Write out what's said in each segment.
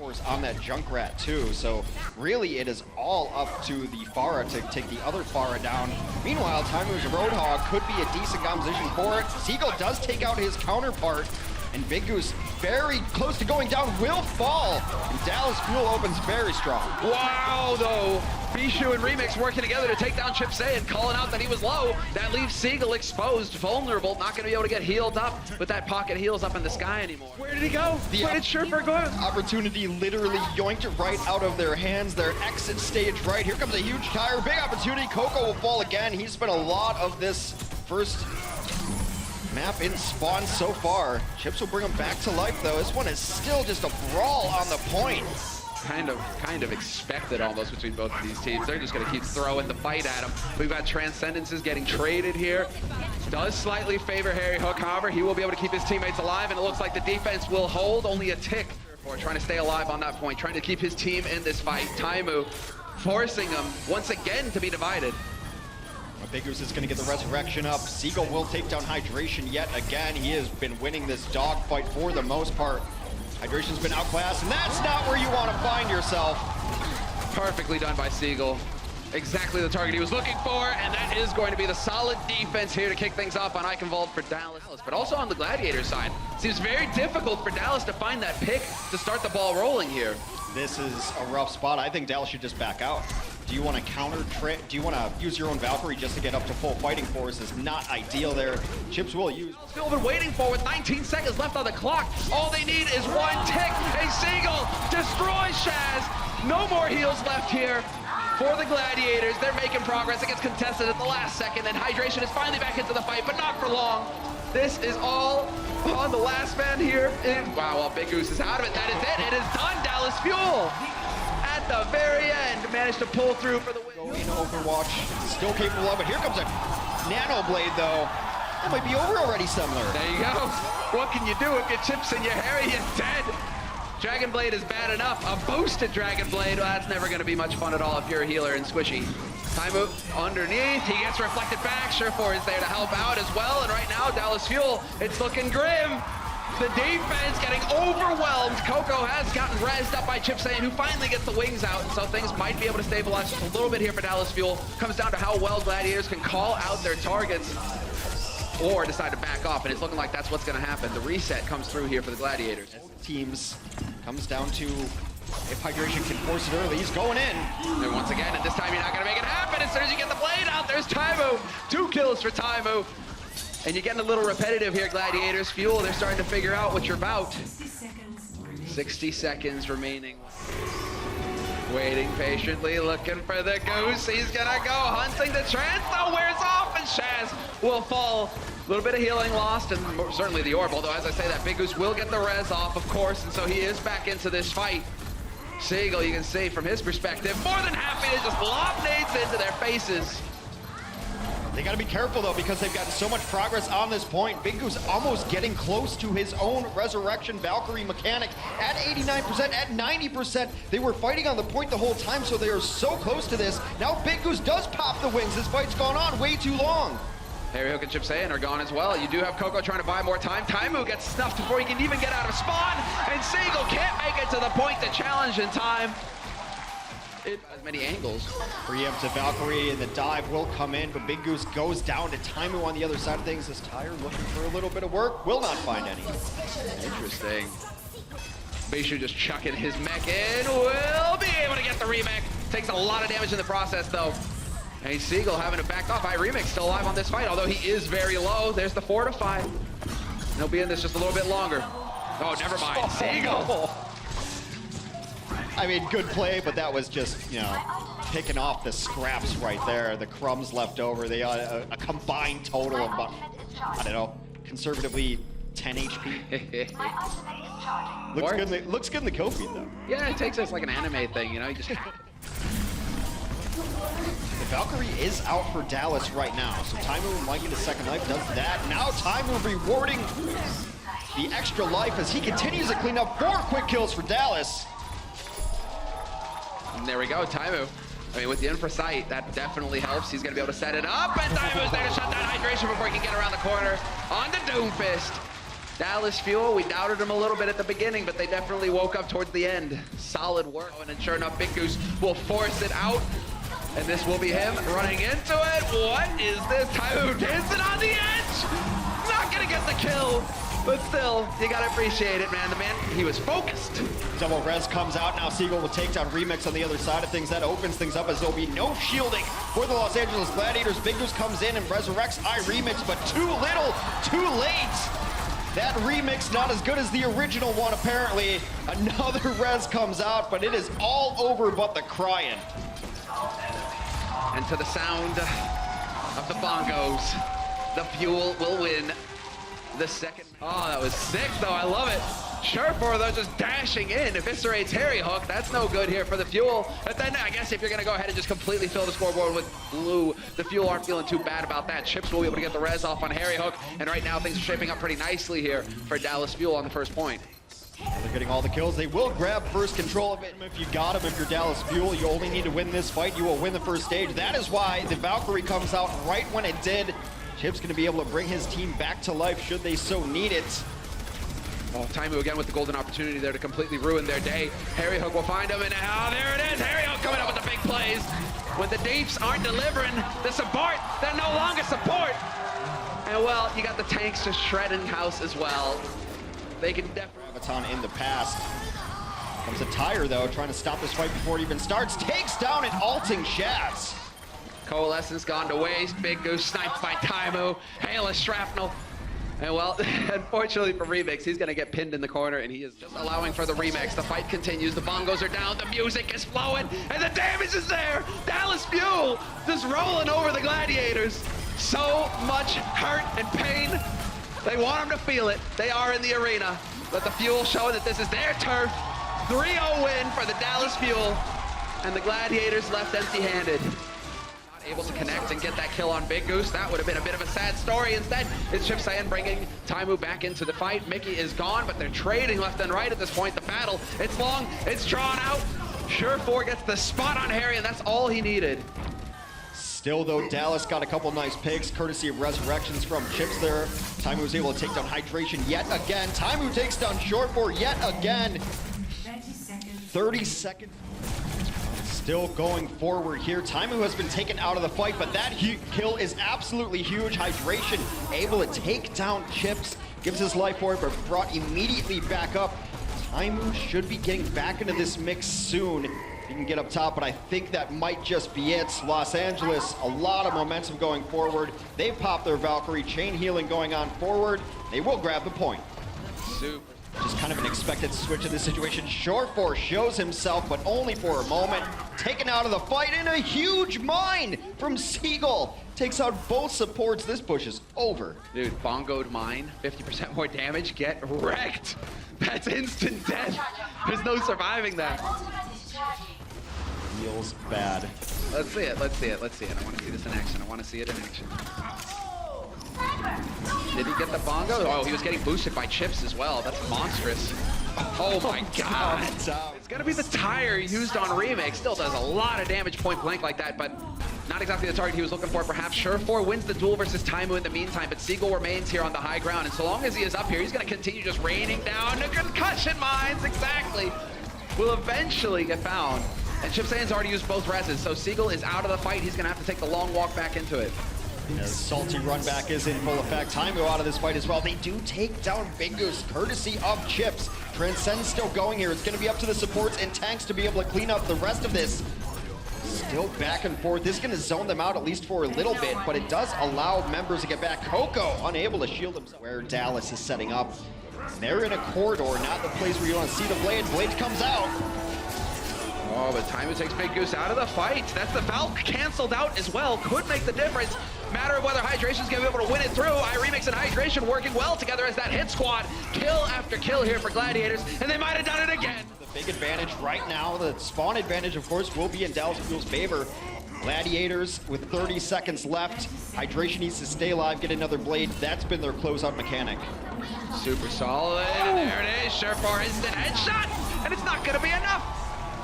force on that Junkrat too. So really it is all up to the Pharah to take the other Pharah down. Meanwhile, Taimou's Roadhog could be a decent composition for it. Seagull does take out his counterpart, and Big Goose very close to going down, will fall. And Dallas Fuel opens very strong. Wow, though. Bishu and Remix working together to take down Chip Say and calling out that he was low. That leaves Seagull exposed, vulnerable, not going to be able to get healed up with that pocket heals up in the sky anymore. Where did he go? Where did Surefour go? Opportunity literally yoinked it right out of their hands. Their exit stage right. Here comes a huge tire. Big opportunity. Coco will fall again. He's spent a lot of this first map in spawn so far. Chips will bring him back to life though. This one is still just a brawl on the point. Kind of expected almost between both of these teams. They're just going to keep throwing the fight at him. We've got Transcendences getting traded here. Does slightly favor Harry Hook, however. He will be able to keep his teammates alive, and it looks like the defense will hold only a tick. Trying to stay alive on that point, trying to keep his team in this fight. Taimou forcing them once again to be divided. Big Goose is going to get the resurrection up. Seagull will take down Hydration yet again. He has been winning this dogfight for the most part. Hydration's been outclassed, and that's not where you want to find yourself. Perfectly done by Seagull. Exactly the target he was looking for, and that is going to be the solid defense here to kick things off on Eichenwald for Dallas. But also on the Gladiator side, seems very difficult for Dallas to find that pick to start the ball rolling here. This is a rough spot. I think Dallas should just back out. Do you want to counter trick? Do you want to use your own Valkyrie just to get up to full fighting force? Is not ideal there. Chips will use. Still been waiting for with 19 seconds left on the clock. All they need is one tick. A Seagull destroys Shaz. No more heals left here for the Gladiators. They're making progress. It gets contested at the last second, and Hydration is finally back into the fight, but not for long. This is all on the last man here. Wow, well, Big Goose is out of it. That is it. It is done. Dallas Fuel at the very end managed to pull through for the win. In Overwatch, still capable of it. Here comes a Nano Blade, though. That might be over already, Sumler. There you go. What can you do if your Chips and your Harry is dead? Dragon Blade is bad enough. A boosted Dragon Blade, well, that's never going to be much fun at all if you're a healer and squishy. Taimou underneath, he gets reflected back. Surefour is there to help out as well, and right now, Dallas Fuel, it's looking grim. The defense getting overwhelmed. Coco has gotten rezzed up by Chip Sayin, who finally gets the wings out, and so things might be able to stabilize just a little bit here for Dallas Fuel. Comes down to how well Gladiators can call out their targets or decide to back off, and it's looking like that's what's going to happen. The reset comes through here for the Gladiators. Teams comes down to if Hydration can force it early, he's going in. And once again, and this time you're not going to make it happen. As soon as you get the blade out, there's Taimou. 2 kills for Taimou. And you're getting a little repetitive here, Gladiators. Fuel, they're starting to figure out what you're about. 60 seconds remaining. Waiting patiently, looking for the goose. He's gonna go hunting the trance, though wears off, and Shaz will fall. A little bit of healing lost, and certainly the orb, although as I say, that Big Goose will get the res off, of course, and so he is back into this fight. Seagull, you can see from his perspective, more than happy to just lob nades into their faces. They got to be careful, though, because they've gotten so much progress on this point. Big Goose almost getting close to his own Resurrection Valkyrie mechanic at 89%, at 90%. They were fighting on the point the whole time, so they are so close to this. Now Big Goose does pop the wings. This fight's gone on way too long. Harry Hook and Chip Sayin are gone as well. You do have Coco trying to buy more time. Taimou gets snuffed before he can even get out of spawn, and Seagull can't make it to the point to challenge in time. As many angles. Preemptive Valkyrie, and the dive will come in, but Big Goose goes down to Taimou on the other side of things. This tire looking for a little bit of work, will not find any. Interesting. Bishu just chucking his mech in, will be able to get the remech. Takes a lot of damage in the process, though. And Seagull having to back off. Remix still alive on this fight, although he is very low. There's the fortify. He'll be in this just a little bit longer. Oh, never mind. Seagull. I mean, good play, but that was just, you know, picking off the scraps right there, the crumbs left over. They had a combined total of about, I don't know, conservatively 10 HP. Looks good in the Kofi, though. Yeah, it takes us like an anime thing, you know? You just... The Valkyrie is out for Dallas right now, so Taimou might get a second life, does that. Now Taimou rewarding the extra life as he continues to clean up 4 quick kills for Dallas. And there we go, Taimou. I mean, with the infra sight, that definitely helps. He's gonna be able to set it up, and Taimou's there to shut down Hydration before he can get around the corner on the Doomfist. Dallas Fuel, we doubted them a little bit at the beginning, but they definitely woke up towards the end. Solid work. And then sure enough, Big Goose will force it out. And this will be him running into it. What is this? Taimou dancing on the edge. Not gonna get the kill. But still, you gotta appreciate it, man. The man, he was focused. Double res comes out now. Seagull will take down Remix on the other side of things. That opens things up as there'll be no shielding for the Los Angeles Gladiators. Big Goose comes in and resurrects Remix, but too little, too late. That Remix not as good as the original one, apparently. Another res comes out, but it is all over but the crying. And to the sound of the bongos, the Fuel will win the second. Oh, that was sick, though. I love it. Surefour, though, just dashing in, eviscerates Ryujehong. That's no good here for the Fuel. But then I guess if you're going to go ahead and just completely fill the scoreboard with blue, the Fuel aren't feeling too bad about that. Chips will be able to get the res off on Ryujehong. And right now, things are shaping up pretty nicely here for Dallas Fuel on the first point. They're getting all the kills. They will grab first control of it. If you got him, if you're Dallas Fuel, you only need to win this fight. You will win the first stage. That is why the Valkyrie comes out right when it did. Chip's going to be able to bring his team back to life should they so need it. Oh, Taimou again with the golden opportunity there to completely ruin their day. Ryujehong will find him, and there it is. Ryujehong coming up with the big plays. When the Deeps aren't delivering the support, they're no longer support. And well, you got the tanks just shredding house as well. They can definitely. Graviton in the past. Comes a tire though, trying to stop this fight before it even starts. Takes down an alting Shaz. Coalescence gone to waste. Big Goose sniped by Taimou. Hail of shrapnel. And well, unfortunately for Remix, he's gonna get pinned in the corner, and he is just allowing for the Remix. The fight continues, the bongos are down, the music is flowing, and the damage is there! Dallas Fuel just rolling over the Gladiators. So much hurt and pain. They want them to feel it. They are in the arena. But the Fuel showing that this is their turf. 3-0 win for the Dallas Fuel, and the Gladiators left empty-handed. Able to connect and get that kill on Big Goose. That would have been a bit of a sad story. Instead, it's Chip Sayan bringing Taimou back into the fight. Mickey is gone, but they're trading left and right at this point. The battle, it's long, it's drawn out. Surefour gets the spot on Harry, and that's all he needed. Still, though, Dallas got a couple nice picks, courtesy of resurrections from Chips there. Taimou was able to take down Hydration yet again. Taimou takes down Surefour yet again. 30 seconds. Still going forward here. Taimou has been taken out of the fight, but that kill is absolutely huge. Hydration able to take down Chips, gives his life for it, but brought immediately back up. Taimou should be getting back into this mix soon. He can get up top, but I think that might just be it. Los Angeles, a lot of momentum going forward. They've popped their Valkyrie, chain healing going on forward. They will grab the point. Super. Just kind of an expected switch in this situation. Surefour shows himself, but only for a moment. Taken out of the fight in a huge mine from Seagull. Takes out both supports. This push is over. Dude, bongoed mine, 50% more damage, get wrecked. That's instant death. There's no surviving that. Feels bad. Let's see it, let's see it, let's see it. I want to see this in action. I want to see it in action. Did he get the bongo? Oh, he was getting boosted by Chips as well. That's monstrous. Oh my god. It's gonna be the tire used on Remix. Still does a lot of damage point blank like that, but not exactly the target he was looking for. Perhaps Surefour wins the duel versus Taimou in the meantime, but Seagull remains here on the high ground. And so long as he is up here, he's gonna continue just raining down the concussion mines. Exactly. Will eventually get found. And Chip Sayan's already used both reses, so Seagull is out of the fight. He's gonna have to take the long walk back into it. As salty run back is in full effect. Taimou out of this fight as well. They do take down Big Goose, courtesy of Chips. Transcend still going here. It's going to be up to the supports and tanks to be able to clean up the rest of this. Still back and forth. This is going to zone them out at least for a little bit, but it does allow members to get back. Coco unable to shield himself. Where Dallas is setting up. They're in a corridor, not the place where you want to see the Blade. Blade comes out. Oh, but Taimou takes Big Goose out of the fight. That's the Valk canceled out as well. Could make the difference. Matter of whether Hydration's gonna be able to win it through. Remix and Hydration working well together as that hit squad. Kill after kill here for Gladiators, and they might have done it again. The big advantage right now, the spawn advantage, of course, will be in Dallas Fuel's favor. Gladiators with 30 seconds left. Hydration needs to stay alive, get another blade. That's been their closeout mechanic. Super solid, and there it is. Surefour instant headshot, and it's not gonna be enough.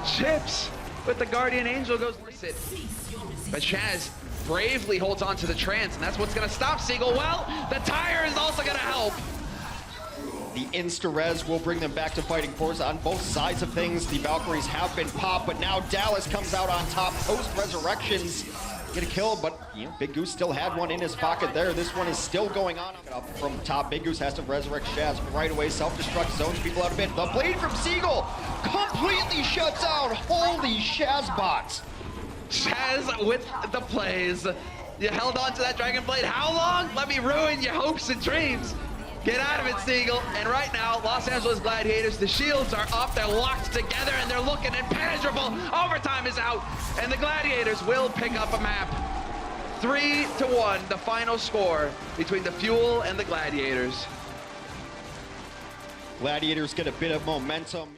Chips with the Guardian Angel goes it. But Shaz bravely holds on to the trance, and that's what's gonna stop Seagull. Well, the tire is also gonna help. The insta-res will bring them back to fighting force on both sides of things. The Valkyries have been popped, but now Dallas comes out on top. Post-resurrections get a kill, but you know, Big Goose still had one in his pocket there. This one is still going on. Up from top, Big Goose has to resurrect Shaz right away. Self-destruct, zones people out a bit. The blade from Seagull completely shuts down. Holy Shaz bots. Shaz with the plays. You held on to that Dragon Blade. How long? Let me ruin your hopes and dreams. Get out of it, Seagull. And right now, Los Angeles Gladiators, the shields are up. They're locked together, and they're looking impenetrable. Overtime is out, and the Gladiators will pick up a map. 3-1, the final score between the Fuel and the Gladiators. Gladiators get a bit of momentum.